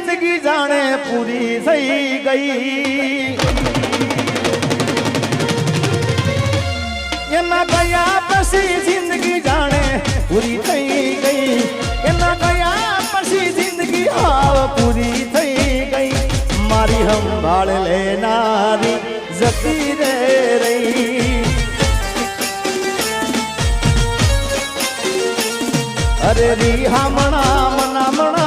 જિંદગી જાણે પૂરી થઈ ગઈ એના ગયા પછી જિંદગી જાણે પૂરી થઈ ગઈ એના ગયા પછી જિંદગી હાવ પૂરી થઈ ગઈ મારી સંભાળ લેનારી જતી રે રહી અરે રી હામણા મનામણા